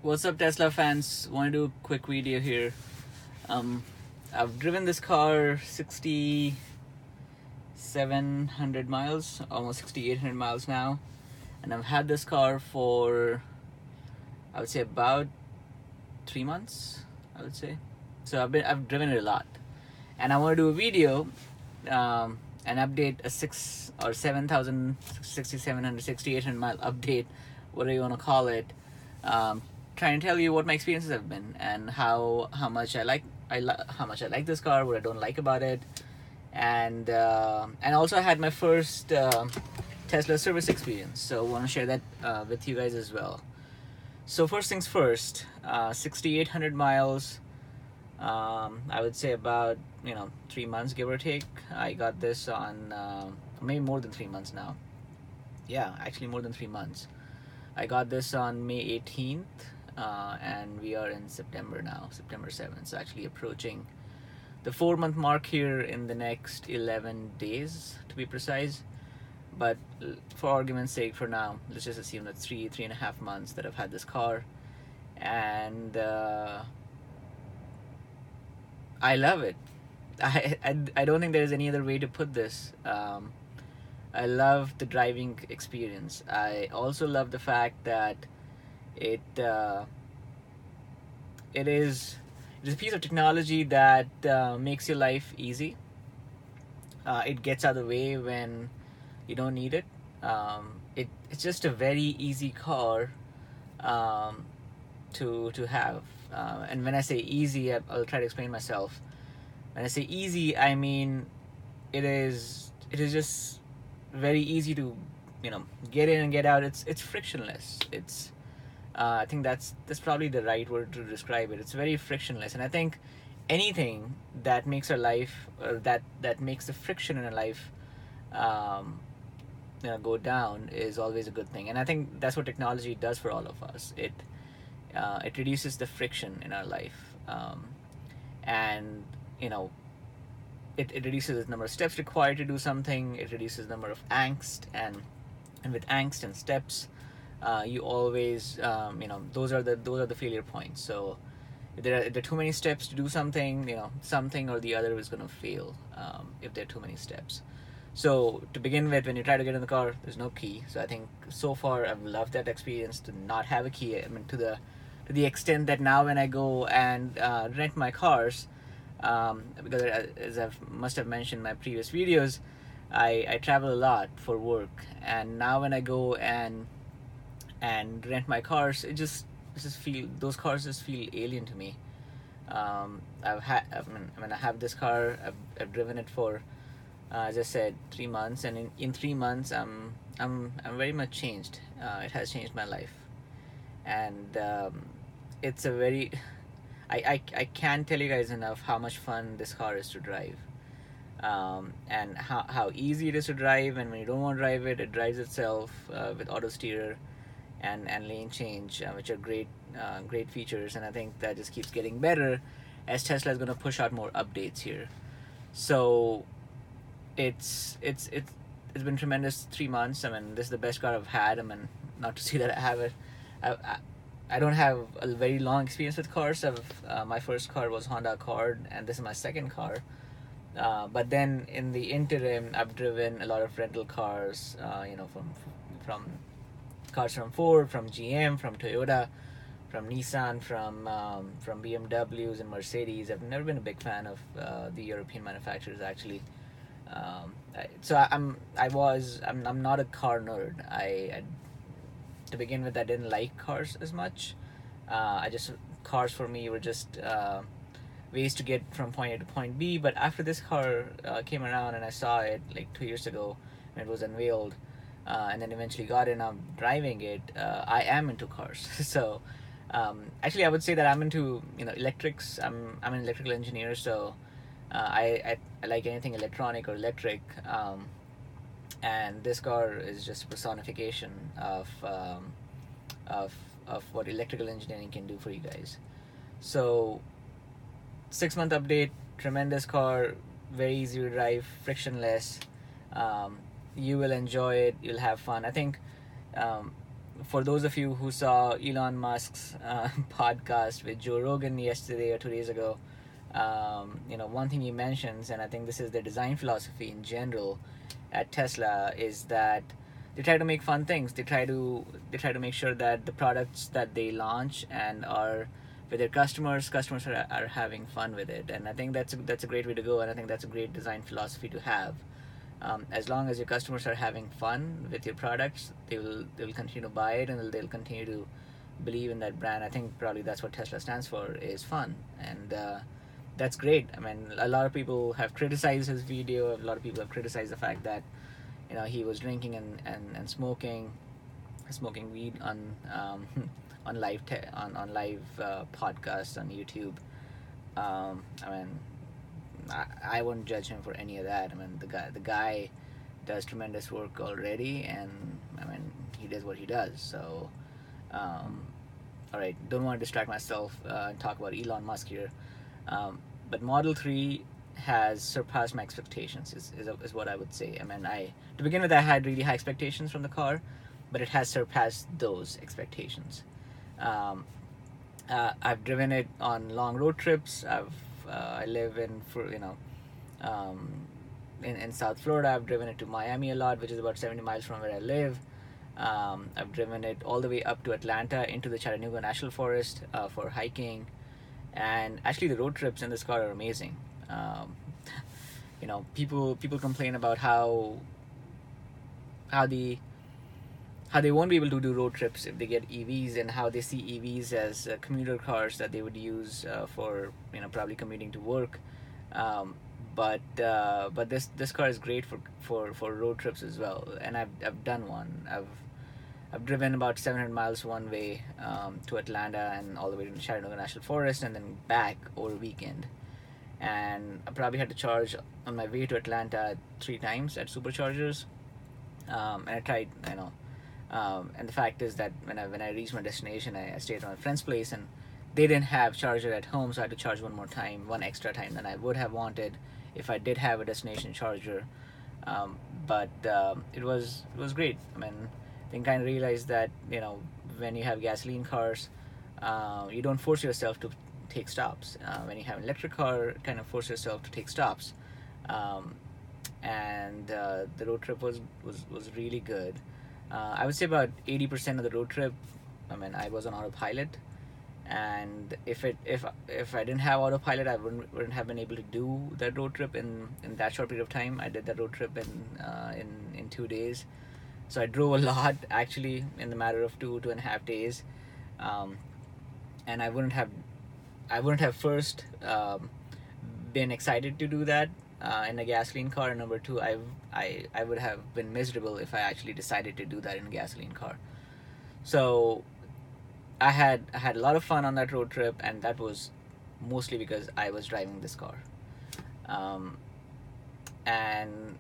What's up, Tesla fans? Want to do a quick video here. I've driven this car 6,700 miles, almost 6,800 miles now, and I've had this car for, I would say, about 3 months. I would say. So I've driven it a lot, and I want to do a video, an update, a 7,000, 6,700, 6,800 mile update, whatever you want to call it. Trying to tell you what my experiences have been and how much I like this car, what I don't like about it, and also I had my first Tesla service experience, so I want to share that with you guys as well. So first things first, 6,800 miles. I would say about 3 months, give or take. I got this on maybe more than 3 months now. Yeah, actually more than 3 months. I got this on May 18th, and we are in September now, September 7th. So actually approaching the 4-month mark here in the next 11 days, to be precise. But for argument's sake, for now, let's just assume that 3.5 months that I've had this car, and I love it. I don't think there's any other way to put this. I love the driving experience. I also love the fact that it is a piece of technology that makes your life easy. It gets out of the way when you don't need it. It's just a very easy car to have. And when I say easy, I'll try to explain myself. When I say easy, I mean it is just very easy to get in and get out. It's frictionless. I think that's probably the right word to describe it. It's very frictionless, and I think anything that makes our life, or that makes the friction in our life go down, is always a good thing. And I think that's what technology does for all of us. It reduces the friction in our life, and it reduces the number of steps required to do something. It reduces the number of angst, and with angst and steps, you always those are the failure points. So if there are too many steps to do something, something or the other is going to fail if there are too many steps. So to begin with, when you try to get in the car, there's no key. So I think so far I've loved that experience to not have a key. I mean, to the extent that now when I go and rent my cars, because as I must have mentioned in my previous videos, I travel a lot for work, and now when I go and rent my cars, those cars just feel alien to me. I have this car. I've driven it for, as I said, 3 months, and in 3 months I'm very much changed. It has changed my life, and it's a very I can't tell you guys enough how much fun this car is to drive, and how easy it is to drive. And when you don't want to drive it, it drives itself with auto steer and lane change, which are great features. And I think that just keeps getting better as Tesla is going to push out more updates here. So it's been tremendous 3 months. I mean, this is the best car I've had. I mean, not to say that I have it. I don't have a very long experience with cars. My first car was Honda Accord, and this is my second car. But then in the interim, I've driven a lot of rental cars. From cars from Ford, from GM, from Toyota, from Nissan, from BMWs and Mercedes. I've never been a big fan of the European manufacturers, actually. I'm not a car nerd. To begin with, I didn't like cars as much. Cars for me were just ways to get from point A to point B. But after this car came around and I saw it like 2 years ago when it was unveiled, and then eventually got in, I'm driving it, I am into cars. So actually I would say that I'm into electrics. I'm an electrical engineer, so I like anything electronic or electric. And this car is just personification of what electrical engineering can do for you guys. So 6-month update, tremendous car, very easy to drive, frictionless. You will enjoy it. You'll have fun. I think For those of you who saw Elon Musk's podcast with Joe Rogan yesterday or 2 days ago, one thing he mentions, and I think this is their design philosophy in general at Tesla, is that they try to make fun things. They try to make sure that the products that they launch and are with their customers are having fun with it. And I think that's a great way to go, and I think that's a great design philosophy to have. As long as your customers are having fun with your products, they will continue to buy it, and they'll continue to believe in that brand. I think probably that's what Tesla stands for, is fun. And that's great. I mean, a lot of people have criticized his video. A lot of people have criticized the fact that he was drinking and smoking weed on on live podcasts on YouTube. I mean, I wouldn't judge him for any of that. I mean, the guy does tremendous work already, and I mean, he does what he does. So, all right, don't want to distract myself and talk about Elon Musk here. But Model 3 has surpassed my expectations, is what I would say. I mean, to begin with, I had really high expectations from the car, but it has surpassed those expectations. I've driven it on long road trips. I live in South Florida. I've driven it to Miami a lot, which is about 70 miles from where I live. I've driven it all the way up to Atlanta into the Chattanooga National Forest for hiking. And actually, the road trips in this car are amazing. People complain about how they won't be able to do road trips if they get EVs, and how they see EVs as commuter cars that they would use for probably commuting to work. But this car is great for road trips as well, and I've done one. I've driven about 700 miles one way to Atlanta and all the way to Chattanooga National Forest, and then back over a weekend. And I probably had to charge on my way to Atlanta 3 times at superchargers. And I tried, and the fact is that when I reached my destination, I stayed at my friend's place, and they didn't have charger at home, so I had to charge one extra time than I would have wanted if I did have a destination charger. But it was great. I mean, I kind of realized that when you have gasoline cars, you don't force yourself to take stops. When you have an electric car, kind of force yourself to take stops. And the road trip was really good. I would say about 80% of the road trip, I mean, I was on autopilot. And if I didn't have autopilot, I wouldn't have been able to do that road trip in that short period of time. I did that road trip in 2 days. So I drove a lot, actually, in the matter of 2.5 days. And I wouldn't have first been excited to do that in a gasoline car. And number two, I would have been miserable if I actually decided to do that in a gasoline car. So I had a lot of fun on that road trip, and that was mostly because I was driving this car. And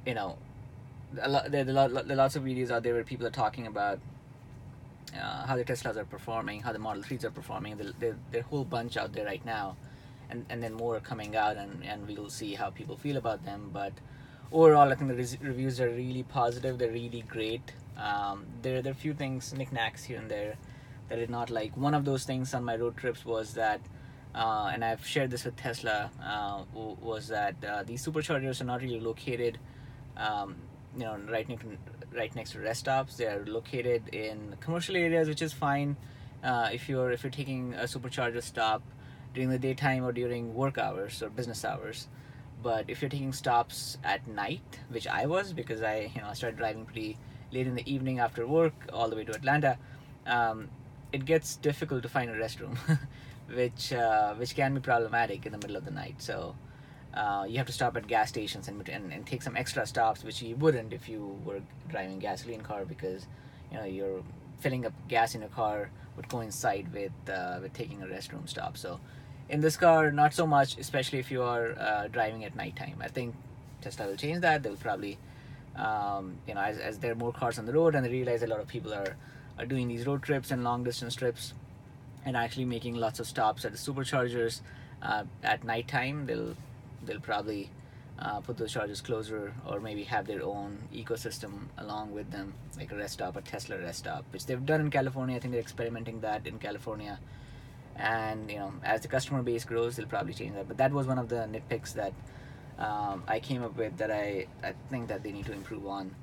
there are lots of videos out there where people are talking about how the Teslas are performing, how the Model 3s are performing. There are a whole bunch out there right now, and then more are coming out, and we'll see how people feel about them. But overall, I think the reviews are really positive. They're really great. There are a few things, knickknacks here and there, that I did not like. One of those things on my road trips was that, and I've shared this with Tesla, was that these superchargers are not really located right next to rest stops. They are located in commercial areas, which is fine if you're taking a supercharger stop during the daytime or during work hours or business hours. But if you're taking stops at night, which I was, because I started driving pretty late in the evening after work all the way to Atlanta, it gets difficult to find a restroom, which can be problematic in the middle of the night. So you have to stop at gas stations and take some extra stops, which you wouldn't if you were driving a gasoline car, because you're filling up gas in your car would coincide with taking a restroom stop. So in this car, not so much, especially if you are driving at nighttime. I think Tesla will change that. They'll probably as there are more cars on the road, and they realize a lot of people are doing these road trips and long distance trips and actually making lots of stops at the superchargers at nighttime, they'll probably put those chargers closer, or maybe have their own ecosystem along with them, like a rest stop, a Tesla rest stop, which they've done in California. I think they're experimenting that in California, and as the customer base grows, they'll probably change that. But that was one of the nitpicks that I came up with that I think that they need to improve on.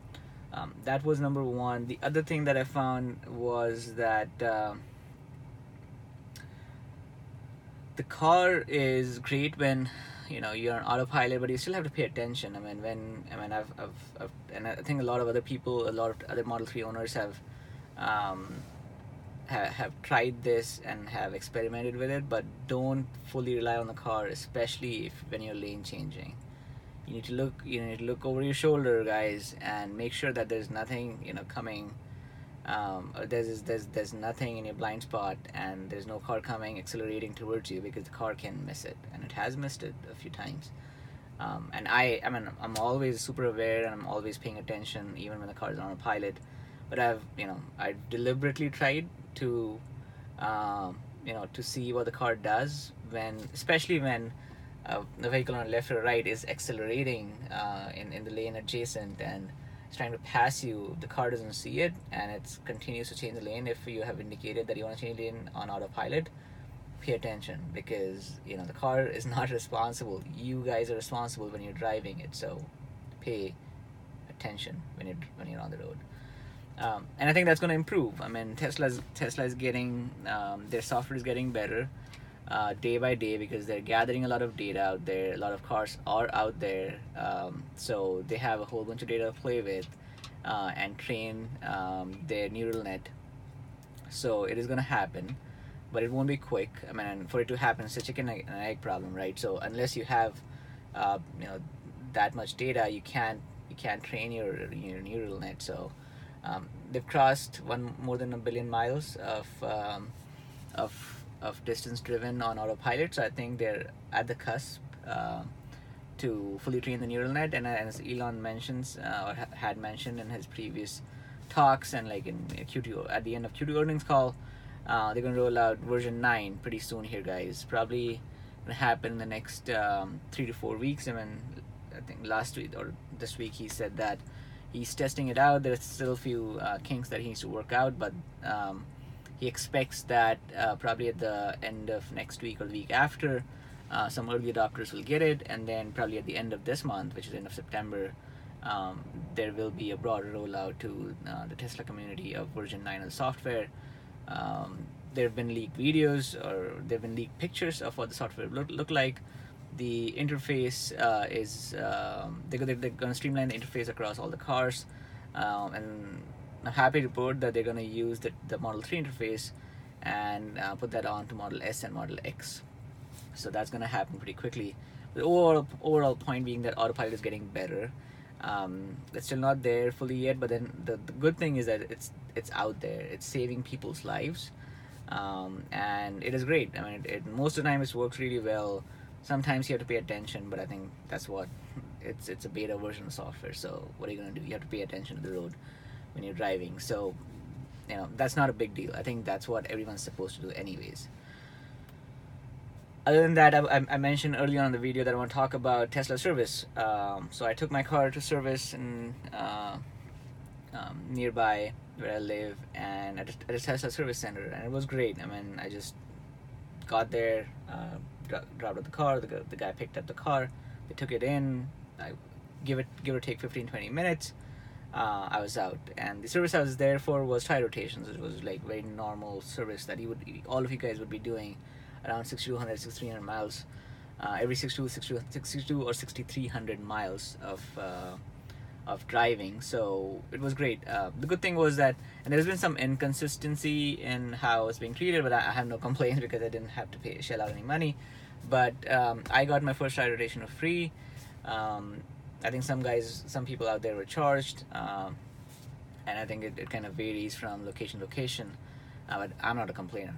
That was number one. The other thing that I found was that the car is great when you're on autopilot, but you still have to pay attention. And I think a lot of other people, a lot of other Model 3 owners um, have tried this and have experimented with it, but don't fully rely on the car, especially when you're lane changing. You need to look over your shoulder, guys, and make sure that there's nothing coming. Or there's nothing in your blind spot, and there's no car coming accelerating towards you, because the car can miss it, and it has missed it a few times. And I'm always super aware, and I'm always paying attention, even when the car is on a pilot. But I've deliberately tried to to see what the car does especially when the vehicle on the left or right is accelerating in the lane adjacent, and it's trying to pass you. The car doesn't see it, and it continues to change the lane. If you have indicated that you want to change lane on autopilot, pay attention, because the car is not responsible. You guys are responsible when you're driving it, so pay attention when you're on the road. And I think that's going to improve. I mean, Tesla is getting their software is getting better day by day, because they're gathering a lot of data out there. A lot of cars are out there, so they have a whole bunch of data to play with and train their neural net. So it is going to happen, but it won't be quick. I mean, for it to happen, it's a chicken and egg problem, right? So unless you have that much data, you can't train your neural net. So they've crossed more than 1 billion miles of distance driven on autopilot. So I think they're at the cusp to fully train the neural net. And as Elon mentions or had mentioned in his previous talks, and like in Q2, at the end of Q2 earnings call, they're going to roll out version 9 pretty soon here, guys. Probably going to happen in the next 3 to 4 weeks. I think last week or this week he said that he's testing it out. There's still a few kinks that he needs to work out, but he expects that probably at the end of next week or the week after, some early adopters will get it, and then probably at the end of this month, which is end of September, there will be a broader rollout to the Tesla community of version 9 of the software. There have been leaked videos, or there have been leaked pictures of what the software look like. The interface is they're going to streamline the interface across all the cars, and I'm happy to report that they're going to use the Model 3 interface and put that on to Model S and Model X. So that's going to happen pretty quickly. The overall point being that autopilot is getting better. It's still not there fully yet, but then the good thing is that it's out there. It's saving people's lives, and it is great. I mean, most of the time it works really well. Sometimes you have to pay attention, but I think that's what it's a beta version of software. So what are you going to do? You have to pay attention to the road when you're driving. So that's not a big deal. I think that's what everyone's supposed to do anyways. Other than that, I mentioned earlier on in the video that I want to talk about Tesla service. So I took my car to service in nearby where I live, and at a Tesla service center, and it was great. I mean, I just got there, dropped off the car. The guy picked up the car. They took it in. I give or take 15-20 minutes. I was out, and the service I was there for was tire rotations. It was like very normal service that all of you guys would be doing around 6,200, 6,300 miles every 62 or 6,300 miles of driving. So it was great. The good thing was that, and there's been some inconsistency in how it's being treated, but I have no complaints because I didn't have to shell out any money. But I got my first tire rotation for free. I think some people out there were charged, and I think it kind of varies from location to location, but I'm not a complainer.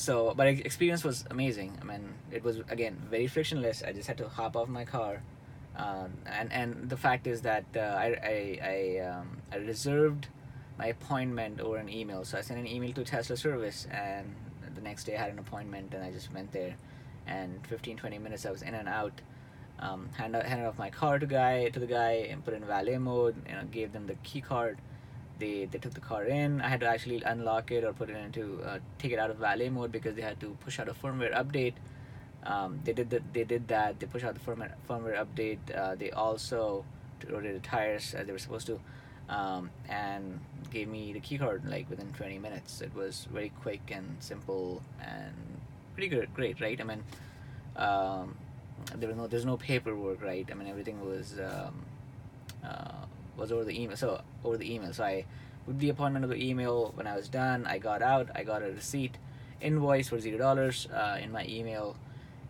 But the experience was amazing. I mean, it was, again, very frictionless. I just had to hop off my car, and the fact is that I reserved my appointment over an email. So I sent an email to Tesla service, and the next day I had an appointment, and I just went there, and 15-20 minutes I was in and out. handed off my car to the guy and put it in valet mode. Gave them the key card. They took the car in. I had to actually unlock it or put it into take it out of valet mode because they had to push out a firmware update. They did that. They pushed out the firmware update. They also rotated the tires as they were supposed to, and gave me the key card like within 20 minutes. It was very quick and simple and pretty good, great, right? I mean, um, there's no paperwork, right? I mean, everything was over the email. So I with the appointment of the email. When I was done, I got out. I got a receipt, invoice for $0 in my email,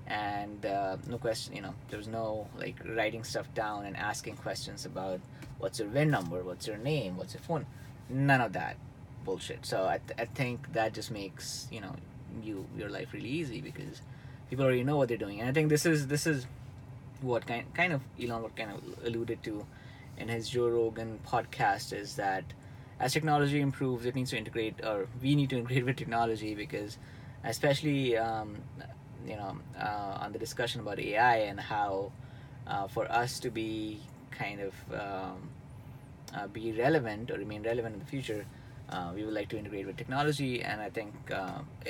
and no question. There was no like writing stuff down and asking questions about what's your VIN number, what's your name, what's your phone. None of that bullshit. So I think that just makes your life really easy because people already know what they're doing. And I think this is what kind of Elon what kind of alluded to in his Joe Rogan podcast, is that as technology improves, it needs to integrate, or we need to integrate with technology, because especially on the discussion about AI and how for us to be kind of be relevant or remain relevant in the future, we would like to integrate with technology. And I think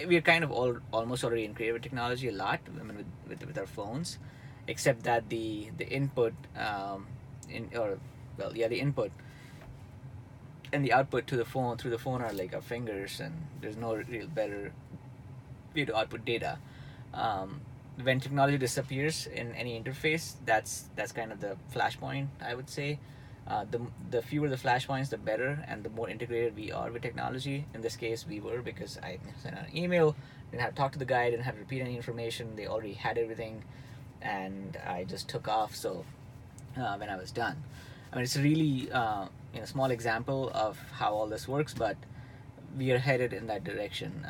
we are kind of almost already integrated with technology a lot. I mean, with our phones, except that the input the input and the output to the phone through the phone are like our fingers, and there's no real better way to output data. When technology disappears in any interface, that's kind of the flashpoint, I would say. The fewer the flashpoints, the better, and the more integrated we are with technology. In this case, we were, because I sent out an email, didn't have to talk to the guy, didn't have to repeat any information. They already had everything, and I just took off. So when I was done, I mean, it's a really small example of how all this works, but we are headed in that direction.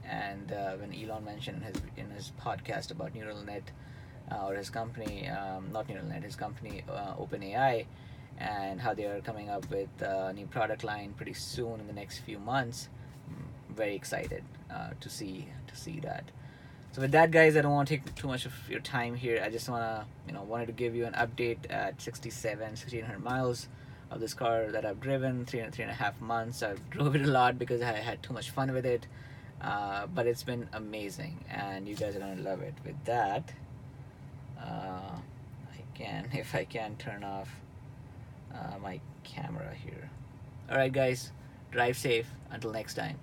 And when Elon mentioned in his podcast about neural net, or his company, not neural net, his company OpenAI, and how they are coming up with a new product line pretty soon in the next few months, very excited to see that. So with that, guys, I don't want to take too much of your time here. I just wanted to give you an update at 1,600 miles of this car that I've driven, 3.5 months. I've drove it a lot because I had too much fun with it, but it's been amazing, and you guys are gonna love it. With that, if I can turn off my camera here. All right, guys, drive safe. Until next time.